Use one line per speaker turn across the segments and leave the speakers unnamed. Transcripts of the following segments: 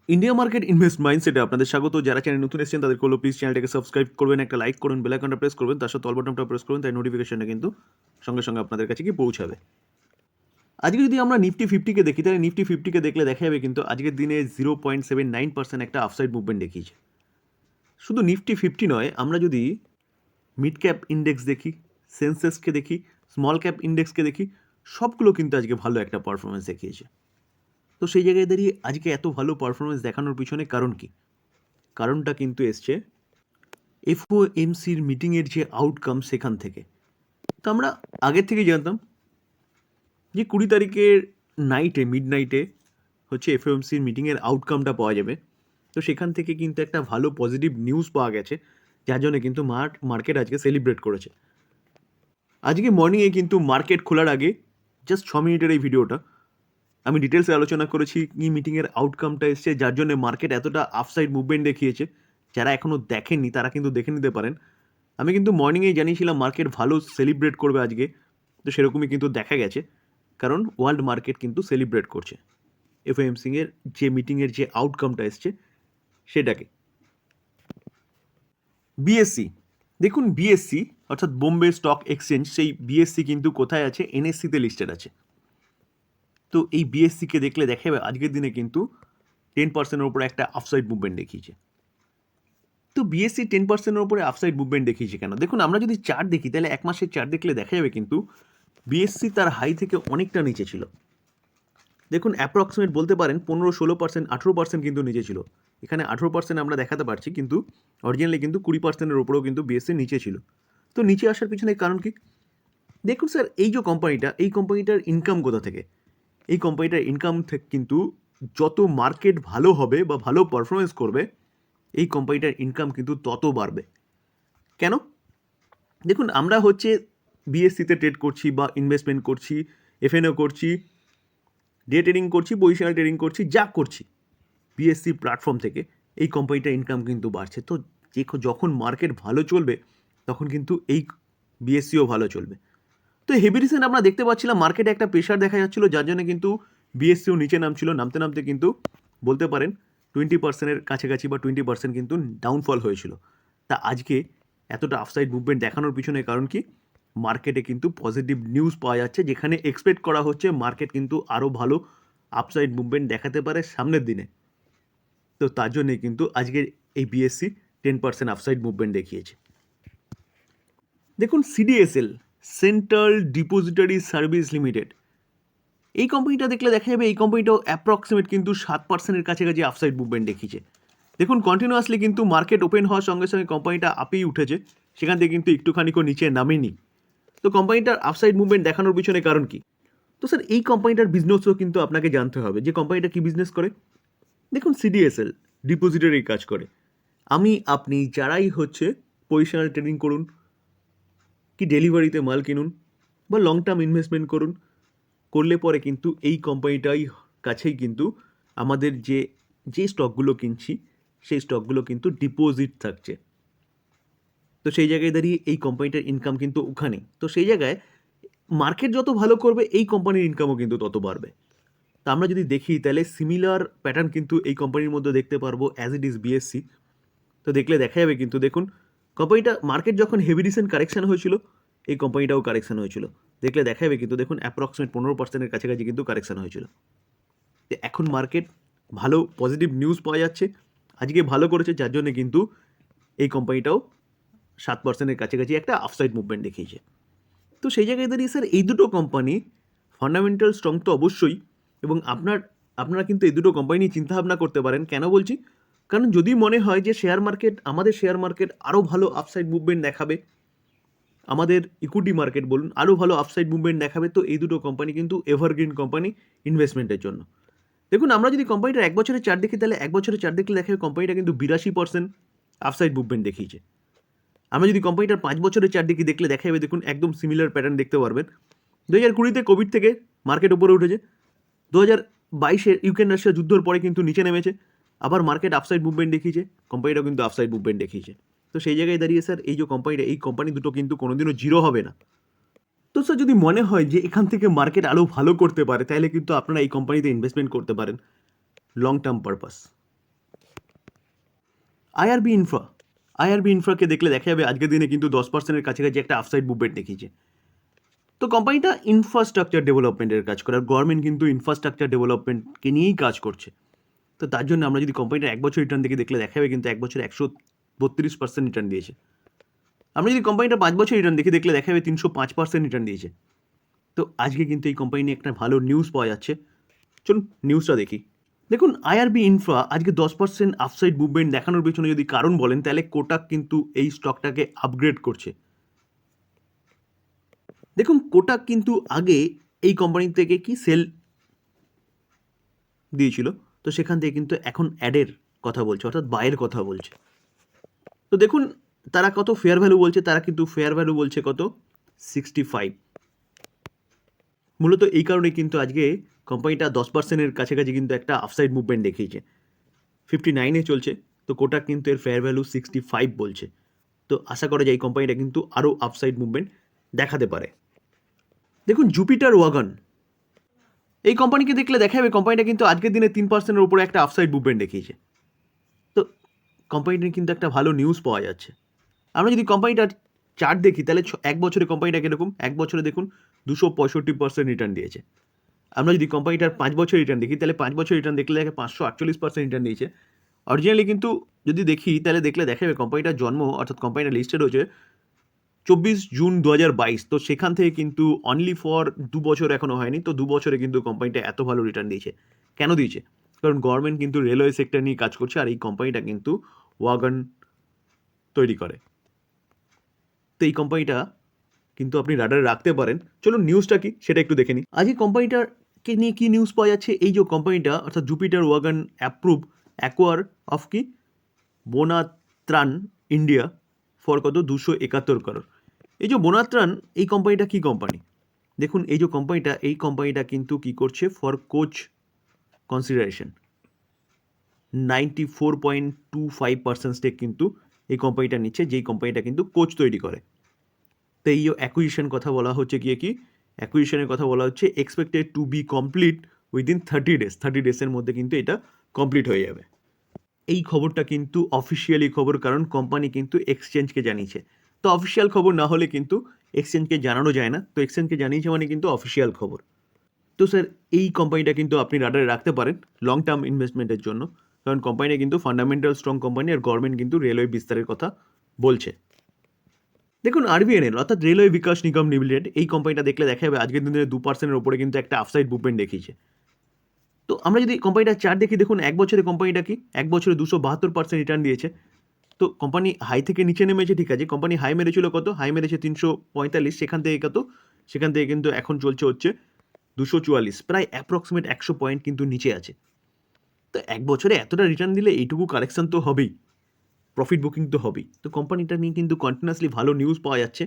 India market invest মাইন্ডসেটে আপনাদের স্বাগত। যারা চ্যানেল নতুন এসেছেন তাদেরকে হলো প্লিজ চ্যানেলটাকে সাবস্ক্রাইব করবেন, একটা লাইক করুন, বেল আইকনটা প্রেস করবেন, তার সাথে অল বাটনটা প্রেস করবেন, তাই নোটিফিকেশনটা কিন্তু সঙ্গে সঙ্গে আপনাদের কাছে গিয়ে পৌঁছাবে। আজকে যদি আমরা নিফটি ফিফটিকে দেখি, তাহলে নিফটি ফিফটিকে দেখলে দেখা যাবে কিন্তু আজকের দিনে 0.79% একটা আফসাইড মুভমেন্ট দেখিয়েছে। শুধু নিফটি ফিফটি নয়, আমরা যদি মিড ক্যাপ ইন্ডেক্স দেখি, সেন্সেক্সকে দেখি, স্মল ক্যাপ ইন্ডেক্সকে দেখি, সবগুলো কিন্তু আজকে ভালো একটা পারফরমেন্স দেখিয়েছে। তো সেই জায়গায় দাঁড়িয়ে আজকে এত ভালো পারফরমেন্স দেখানোর পিছনে কারণ কি? কারণটা কিন্তু এসছে এফওএমসির মিটিংয়ের যে আউটকাম সেখান থেকে। তো আমরা আগের থেকেই জানতাম যে 20 তারিখের নাইটে, মিড নাইটে হচ্ছে এফওএমসির মিটিংয়ের আউটকামটা পাওয়া যাবে। তো সেখান থেকে কিন্তু একটা ভালো পজিটিভ নিউজ পাওয়া গেছে, যার জন্য কিন্তু মার্কেট আজকে সেলিব্রেট করেছে। আজকে মর্নিংয়ে কিন্তু মার্কেট খোলার আগে জাস্ট 6 মিনিটের এই ভিডিওটা আমি ডিটেলসে আলোচনা করেছি কি মিটিংয়ের আউটকামটা এসছে, যার জন্য মার্কেট এতটা আপসাইড মুভমেন্ট দেখিয়েছে। যারা এখনও দেখেননি তারা কিন্তু দেখে নিতে পারেন। আমি কিন্তু মর্নিংয়েই জানিয়েছিলাম মার্কেট ভালো সেলিব্রেট করবে আজকে, তো সেরকমই কিন্তু দেখা গেছে, কারণ ওয়ার্ল্ড মার্কেট কিন্তু সেলিব্রেট করছে এফওএমসিংয়ের যে মিটিংয়ের যে আউটকামটা এসছে সেটাকে। বিএসসি দেখুন, বিএসসি অর্থাৎ বোম্বে স্টক এক্সচেঞ্জ, সেই বিএসসি কিন্তু কোথায় আছে? এনএসসিতে লিস্টেড আছে। তো এই বিএসসিকে দেখলে দেখা যাবে আজকের দিনে কিন্তু 10%-এর উপরে একটা আপসাইড মুভমেন্ট দেখিয়েছে। তো বিএসসি 10%-এর উপরে আপসাইড মুভমেন্ট দেখিয়েছে কেন? দেখুন, আমরা যদি চার্ট দেখি তাহলে এক মাসের চার্ট দেখলে দেখা যাবে কিন্তু বিএসসি তার হাই থেকে অনেকটা নিচে ছিল। দেখুন, অ্যাপ্রক্সিমেট বলতে পারেন 15-16%, 18% কিন্তু নিচে ছিল। এখানে 18% আমরা দেখাতে পারছি, কিন্তু অরিজিনালি কিন্তু 20%-এর উপরেও কিন্তু বিএসসি নিচে ছিল। তো নিচে আসার পিছনে কারণ কি? দেখুন স্যার, এই যে কোম্পানিটা, এই কোম্পানিটার ইনকাম কোথা থেকে? এই কোম্পানিটার ইনকাম থেকে কিন্তু যত মার্কেট ভালো হবে বা ভালো পারফরমেন্স করবে, এই কোম্পানিটার ইনকাম কিন্তু তত বাড়বে। কেন? দেখুন, আমরা হচ্ছে বিএসসিতে ট্রেড করছি বা ইনভেস্টমেন্ট করছি, এফএনও করছি, ডে ট্রেডিং করছি, পজিশনাল ট্রেডিং করছি, যা করছি বিএসসি প্ল্যাটফর্ম থেকে, এই কোম্পানিটার ইনকাম কিন্তু বাড়ছে। তো যখন মার্কেট ভালো চলবে তখন কিন্তু এই বিএসসিও ভালো চলবে। তো হেভি রিসেন্ট আমরা দেখতে পাচ্ছিলাম মার্কেটে একটা প্রেশার দেখা যাচ্ছিল, যার জন্য কিন্তু বিএসসিও নিচে নামছিল, নামতে নামতে কিন্তু বলতে পারেন 20%-এর কাছাকাছি বা 20% কিন্তু ডাউনফল হয়েছিল। তা আজকে এতটা আপসাইড মুভমেন্ট দেখানোর পিছনে কারণ কি? মার্কেটে কিন্তু পজিটিভ নিউজ পাওয়া যাচ্ছে, যেখানে এক্সপেক্ট করা হচ্ছে মার্কেট কিন্তু আরও ভালো আপসাইড মুভমেন্ট দেখাতে পারে সামনের দিনে। তো তার জন্যই কিন্তু আজকের এই বিএসসি 10% আপসাইড মুভমেন্ট দেখিয়েছে। দেখুন, CDSL, central depository service limited, এই কোম্পানিটা দেখলে দেখা যাবে এই কোম্পানিটাও অ্যাপ্রক্সিমেট কিন্তু 7%-এর কাছাকাছি আপসাইড মুভমেন্ট দেখিয়েছে। দেখুন, কন্টিনিউয়াসলি কিন্তু মার্কেট ওপেন হওয়ার সঙ্গে সঙ্গে কোম্পানিটা আপেই উঠেছে, সেখান থেকে কিন্তু একটুখানিকও নিচে নামেনি। তো কোম্পানিটার আপসাইড মুভমেন্ট দেখানোর পিছনে কারণ কি? তো স্যার, এই কোম্পানিটার বিজনেসও কিন্তু আপনাকে জানতে হবে যে কোম্পানিটা কী বিজনেস করে। দেখুন, সিডিএসএল ডিপোজিটরি কাজ করে। আপনি যারাই হচ্ছে পজিশনাল ট্রেডিং করুন, কি ডেলিভারিতে মাল কিনুন, বা লং টার্ম ইনভেস্টমেন্ট করুন, করলে পরে কিন্তু এই কোম্পানিটাই কাছেই কিন্তু আমাদের যে স্টকগুলো কিনছি সেই স্টকগুলো কিন্তু ডিপোজিট থাকছে। তো সেই জায়গায় দাঁড়িয়ে এই কোম্পানিটার ইনকাম কিন্তু ওখানেই। তো সেই জায়গায় মার্কেট যত ভালো করবে এই কোম্পানির ইনকামও কিন্তু তত বাড়বে। তা আমরা যদি দেখি তাহলে সিমিলার প্যাটার্ন কিন্তু এই কোম্পানির মধ্যে দেখতে পারবো অ্যাজ ইট ইজ বিএসসি। তো দেখলে দেখা যাবে কিন্তু দেখুন, কোম্পানিটা মার্কেট যখন হেভি রিসেন্ট কারেকশান হয়েছিল, এই কোম্পানিটাও কারেকশান হয়েছিল। দেখলে দেখা যাবে কিন্তু দেখুন অ্যাপ্রক্সিমেট 15%-এর কাছাকাছি কিন্তু কারেকশান হয়েছিল। তো এখন মার্কেট ভালো পজিটিভ নিউজ পাওয়া যাচ্ছে, আজকে ভালো করেছে, যার জন্য কিন্তু এই কোম্পানিটাও 7%-এর কাছাকাছি একটা আপসাইড মুভমেন্ট দেখিয়েছে। তো সেই জায়গায় দাঁড়িয়ে স্যার এই দুটো কোম্পানি ফান্ডামেন্টাল স্ট্রং তো অবশ্যই, এবং আপনারা কিন্তু এই দুটো কোম্পানি নিয়ে চিন্তাভাবনা করতে পারেন। কেন বলছি? কারণ যদি মনে হয় যে আমাদের শেয়ার মার্কেট আরও ভালো আপসাইড মুভমেন্ট দেখাবে, আমাদের ইকুইটি মার্কেট বলুন আরও ভালো আপসাইড মুভমেন্ট দেখাবে, তো এই দুটো কোম্পানি কিন্তু এভারগ্রিন কোম্পানি ইনভেস্টমেন্টের জন্য। দেখুন, আমরা যদি কোম্পানিটার 1 বছরের চার্ট দেখি তাহলে 1 বছরের চার্ট দেখলে দেখা যাবে কোম্পানিটা কিন্তু 82% আপসাইড মুভমেন্ট দেখিয়েছে। আমরা যদি কোম্পানিটার 5 বছরের চার্ট দেখলে দেখা যাবে দেখুন একদম সিমিলার প্যাটার্ন দেখতে পারবেন। 2020-তে কোভিড থেকে মার্কেট উপরে উঠেছে, 2022-এর ইউক্রেন রাশিয়া যুদ্ধের পরে কিন্তু নিচে নেমেছে, আবার মার্কেট আপসাইড মুভমেন্ট দেখিয়েছে, কোম্পানিটাও কিন্তু আপসাইড মুভমেন্ট দেখিয়েছে। তো সেই জায়গায় দাঁড়িয়ে স্যার এই যে এই কোম্পানি দুটো কিন্তু কোনোদিনও জিরো হবে না। তো স্যার, যদি মনে হয় যে এখান থেকে মার্কেট আরও ভালো করতে পারে তাহলে কিন্তু আপনারা এই কোম্পানিতে ইনভেস্টমেন্ট করতে পারেন লং টার্ম পারপাস। আইআরবি ইনফ্রাকে দেখলে দেখা যাবে আজকের দিনে কিন্তু 10%-এর কাছাকাছি একটা আপসাইড মুভমেন্ট দেখিয়েছে। তো কোম্পানিটা ইনফ্রাস্ট্রাকচার ডেভেলপমেন্টের কাজ করে, আর গভর্নমেন্ট কিন্তু ইনফ্রাস্ট্রাকচার ডেভেলপমেন্টকে নিয়েই কাজ করছে। তো তার জন্য আমরা যদি কোম্পানিটার 1 বছর রিটার্ন দেখলে দেখা যাবে কিন্তু 1 বছরে 132% রিটার্ন দিয়েছে। আমরা যদি কোম্পানিটা 5 বছর রিটার্ন দেখলে দেখা যাবে 305% রিটার্ন দিয়েছে। তো আজকে কিন্তু এই কোম্পানি নিয়ে একটা ভালো নিউজ পাওয়া যাচ্ছে। চলুন নিউজটা দেখি। দেখুন, আইআরবি ইনফ্রা আজকে 10% আপসাইড মুভমেন্ট দেখানোর পেছনে যদি কারণ বলেন, তাহলে কোটাক কিন্তু এই স্টকটাকে আপগ্রেড করছে। দেখুন, কোটাক কিন্তু আগে এই কোম্পানি থেকে কি সেল দিয়েছিল, তো সেখান থেকে কিন্তু এখন অ্যাডের কথা বলছে, অর্থাৎ বাইয়ের কথা বলছে। তো দেখুন তারা কত ফেয়ার ভ্যালু বলছে, তারা কিন্তু ফেয়ার ভ্যালু বলছে কত 65। মূলত এই কারণে কিন্তু আজকে কোম্পানিটা 10%-এর কাছাকাছি কিন্তু একটা আপসাইড মুভমেন্ট দেখিয়েছে। 59-এ চলছে, তো কোটাক কিন্তু এর ফেয়ার ভ্যালু 65 বলছে। তো আশা করা যায় এই কোম্পানিটা কিন্তু আরও আপসাইড মুভমেন্ট দেখাতে পারে। দেখুন, জুপিটার ওয়াগন এই কোম্পানিকে দেখলে দেখা যাবে কোম্পানিটা কিন্তু আজকের দিনে 3%-এর উপরে একটা আপসাইড মুভমেন্ট দেখিয়েছে। তো কোম্পানিটার কিন্তু একটা ভালো নিউজ পাওয়া যাচ্ছে। আমরা যদি কোম্পানিটার চার্ট দেখি, তাহলে 1 বছরে কোম্পানিটা কীরকম, 1 বছরে দেখুন 265% রিটার্ন দিয়েছে। আমরা যদি কোম্পানিটার 5 বছর রিটার্ন দেখি, তাহলে 5 বছর রিটার্ন দেখলে দেখে 548% রিটার্ন দিয়েছে। অরিজিনালি কিন্তু যদি দেখি, তাহলে দেখলে দেখা যাবে কোম্পানিটার জন্ম, অর্থাৎ কোম্পানিটা লিস্টেড হয়েছে 24 জুন 2022। তো সেখান থেকে কিন্তু অনলি ফর 2 বছর এখনও হয়নি, তো 2 বছরে কিন্তু কোম্পানিটা এত ভালো রিটার্ন দিয়েছে। কেন দিয়েছে? কারণ গভর্নমেন্ট কিন্তু রেলওয়ে সেক্টর নিয়ে কাজ করছে, আর এই কোম্পানিটা কিন্তু ওয়াগন তৈরি করে। তো এই কোম্পানিটা কিন্তু আপনি রাডারে রাখতে পারেন। চলুন নিউজটা কি সেটা একটু দেখে নিই। আজকে কোম্পানিটাকে নিয়ে কি নিউজ পাওয়া যাচ্ছে, এই যে কোম্পানিটা অর্থাৎ Jupiter wagon approve acquire of কি বোনাত্রান ইন্ডিয়া ফর কত 271 করোড়। এই যে বোনাত্রান, এই কোম্পানিটা কি কোম্পানি? দেখুন, এই যে কোম্পানিটা কিন্তু কি করছে, ফর কোচ কনসিডারেশন 94.25% স্টেক কিন্তু এই কোম্পানিটা নিচ্ছে, যেই কোম্পানিটা কিন্তু কোচ তৈরি করে। তো এই অ্যাকুইজিশন কথা বলা হচ্ছে কি অ্যাকুইজিশনের কথা বলা হচ্ছে expected to be complete within 30 days. 30 ডেজের মধ্যে কিন্তু এটা কমপ্লিট হয়ে যাবে। এই খবরটা কিন্তু অফিসিয়ালি খবর, কারণ কোম্পানি কিন্তু এক্সচেঞ্জকে জানিয়েছে। তো অফিসিয়াল খবর না হলে কিন্তু এক্সচেঞ্জকে জানানো যায় না, তো এক্সচেঞ্জকে জানিয়েছে মানে কিন্তু অফিসিয়াল খবর। তো স্যার, এই কোম্পানিটা কিন্তু আপনি রাডারে রাখতে পারেন লং টার্ম ইনভেস্টমেন্টের জন্য, কারণ কোম্পানিটা কিন্তু ফান্ডামেন্টাল স্ট্রং কোম্পানি, আর গভর্নমেন্ট কিন্তু রেলওয়ে বিস্তারের কথা বলছে। দেখুন, আরবিএনএল অর্থাৎ রেলওয়ে বিকাশ নিগম লিমিটেড, এই কোম্পানিটা দেখলে দেখা যাবে আজকের দিনে 2%-এর ওপরে কিন্তু একটা আপসাইড মুভমেন্ট দেখিয়েছে। তো আমরা যদি কোম্পানিটার চার্ট দেখি, দেখুন 1 বছরে কোম্পানিটা কি 1 বছরে 272% রিটার্ন দিয়েছে। তো কোম্পানি হাই থেকে নিচে নেমেছে, ঠিক আছে, কোম্পানি হাই মেরেছিল কত, হাই মেরেছে 345, সেখান থেকে কত, সেখান থেকে কিন্তু এখন চলছে হচ্ছে 244, প্রায় অ্যাপ্রক্সিমেট 100 পয়েন্ট কিন্তু নিচে আছে। তো 1 বছরে এতটা রিটার্ন দিলে এইটুকু কারেকশন তো হবেই, প্রফিট বুকিং তো হবেই। তো কোম্পানিটা নিয়ে কিন্তু কন্টিনিউয়াসলি ভালো নিউজ পাওয়া যাচ্ছে।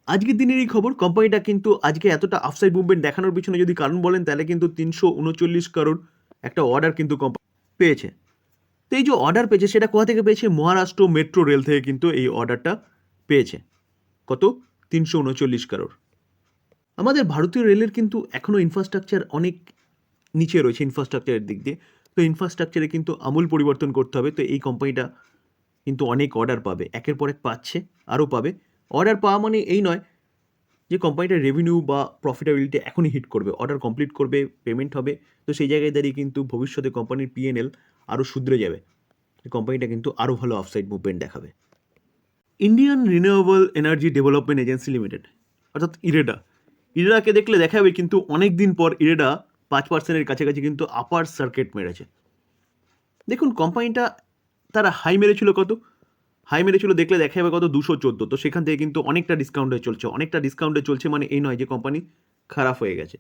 আজকের দিনের এই খবর, কোম্পানিটা কিন্তু আজকে এতটা আপসাইড মুভমেন্ট দেখানোর পিছনে যদি কারণ বলেন, তাহলে কিন্তু 339 করোড় একটা অর্ডার কিন্তু কোম্পানি পেয়েছে। তো এই যে অর্ডার পেয়েছে, সেটা কোথা থেকে পেয়েছে? মহারাষ্ট্র মেট্রো রেল থেকে কিন্তু এই অর্ডারটা পেয়েছে। কত? 339 করোড়। আমাদের ভারতীয় রেলের কিন্তু এখনও ইনফ্রাস্ট্রাকচার অনেক নিচে রয়েছে ইনফ্রাস্ট্রাকচারের দিক দিয়ে। তো ইনফ্রাস্ট্রাকচারে কিন্তু আমূল পরিবর্তন করতে হবে। তো এই কোম্পানিটা কিন্তু অনেক অর্ডার পাবে, একের পর এক পাচ্ছে, আরও পাবে। অর্ডার পাওয়া মানে এই নয় যে কোম্পানিটার রেভিনিউ বা প্রফিটেবিলিটি এখনই হিট করবে, অর্ডার কমপ্লিট করবে, পেমেন্ট হবে। তো সেই জায়গায় দাঁড়িয়ে কিন্তু ভবিষ্যতে কোম্পানির পিএনএল আরও শুধরে যাবে, কোম্পানিটা কিন্তু আরও ভালো আপসাইড মুভমেন্ট দেখাবে। Indian renewable energy development agency limited অর্থাৎ ইরেডাকে দেখলে দেখা যাবে কিন্তু অনেক দিন পর ইরেডা 5%-এর কাছাকাছি কিন্তু আপার সার্কিট মেরেছে। দেখুন, কোম্পানিটা তারা হাই মেরেছিল কত, হাই মেরেছিল দেখলে দেখা যাবে কত 214। তো সেখান থেকে কিন্তু অনেকটা ডিসকাউন্টে চলছে, মানে এই নয় যে কোম্পানি খারাপ হয়ে গেছে।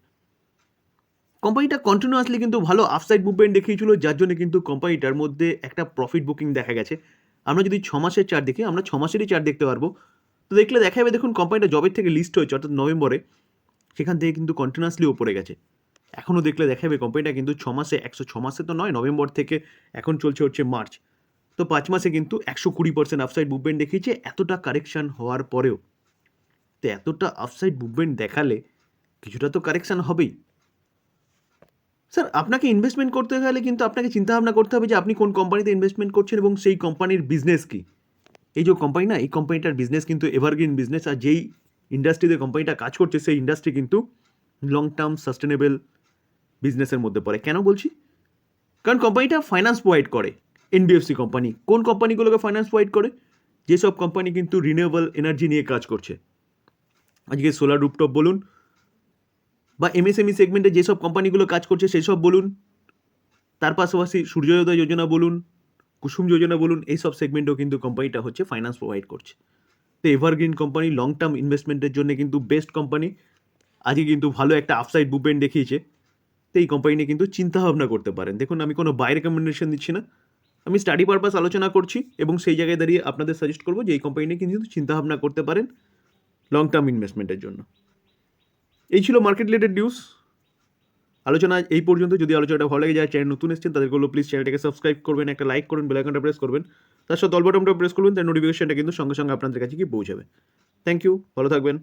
কোম্পানিটা কন্টিনিউয়াসলি কিন্তু ভালো আপসাইড মুভমেন্ট দেখিয়েছিল, যার জন্য কিন্তু কোম্পানিটার মধ্যে একটা প্রফিট বুকিং দেখা গেছে। আমরা যদি 6 মাসের চার্ট দেখি, আমরা 6 মাসেরই চার্ট দেখতে পারবো। তো দেখলে দেখা যাবে, দেখুন কোম্পানিটা জবের থেকে লিস্ট হয়েছে অর্থাৎ নভেম্বরে, সেখান থেকে কিন্তু কন্টিনিউয়াসলি উপরে গেছে। এখনও দেখলে দেখা যাবে কোম্পানিটা কিন্তু 6 মাসে 106 মাসে তো নয়, নভেম্বর থেকে এখন চলছে হচ্ছে মার্চ, তো 5 মাসে কিন্তু 120% আপসাইড মুভমেন্ট দেখিয়েছে এতটা কারেকশান হওয়ার পরেও। তো এতটা আপসাইড মুভমেন্ট দেখালে কিছুটা তো কারেকশান হবেই। স্যার আপনাকে ইনভেস্টমেন্ট করতে গেলে কিন্তু আপনাকে চিন্তাভাবনা করতে হবে যে আপনি কোন কোম্পানিতে ইনভেস্টমেন্ট করছেন এবং সেই কোম্পানির বিজনেস কী। এই যে কোম্পানি না, এই কোম্পানিটার বিজনেস কিন্তু এভারগ্রিন বিজনেস, আর যেই ইন্ডাস্ট্রিতে কোম্পানিটা কাজ করছে সেই ইন্ডাস্ট্রি কিন্তু লং টার্ম সাস্টেনেবল বিজনেসের মধ্যে পড়ে। কেন বলছি? কারণ কোম্পানিটা ফাইন্যান্স প্রোভাইড করে। এনবিএফসি কোম্পানি কোন কোম্পানিগুলোকে ফাইন্যান্স প্রোভাইড করে? যেসব কোম্পানি কিন্তু রিনিউয়েবল এনার্জি নিয়ে কাজ করছে, আজকে সোলার রুফটপ বলুন বা এমএসএমই সেগমেন্টে যেসব কোম্পানিগুলো কাজ করছে সেসব বলুন, তার পাশাপাশি সূর্যোদয় যোজনা বলুন, কুসুম যোজনা বলুন, এইসব সেগমেন্টেও কিন্তু কোম্পানিটা হচ্ছে ফাইন্যান্স প্রোভাইড করছে। তো এভারগ্রিন কোম্পানি লং টার্ম ইনভেস্টমেন্টের জন্য কিন্তু বেস্ট কোম্পানি। আজকে কিন্তু ভালো একটা আপসাইড মুভমেন্ট দেখিয়েছে। তো এই কোম্পানি নিয়ে কিন্তু চিন্তাভাবনা করতে পারেন। দেখুন, আমি কোনো বাই রেকমেন্ডেশন দিচ্ছি না, আমি স্টাডি পারপাস আলোচনা করছি এবং সেই জায়গায় দাঁড়িয়ে আপনাদের সাজেস্ট করবো যে এই কোম্পানি নিয়ে কিন্তু চিন্তাভাবনা করতে পারেন লং টার্ম ইনভেস্টমেন্টের জন্য। এই ছিল মার্কেট রিলেটেড নিউজ আলোচনা এই পর্যন্ত। যদি আলোচনাটা ভালো লাগে যায়, চ্যানেল নতুন এসেছেন তাদেরকে বলবো প্লিজ চ্যানেলটাকে সাবস্ক্রাইব করবেন, একটা লাইক করুন, বেল আইকনটা প্রেস করবেন, তার সাথে অল বাটনটা প্রেস করবেন, তার নোটিফিকেশনটা কিন্তু সঙ্গে সঙ্গে আপনাদের কাছে গিয়ে পৌঁছাবে। থ্যাংক ইউ, ভালো থাকবেন।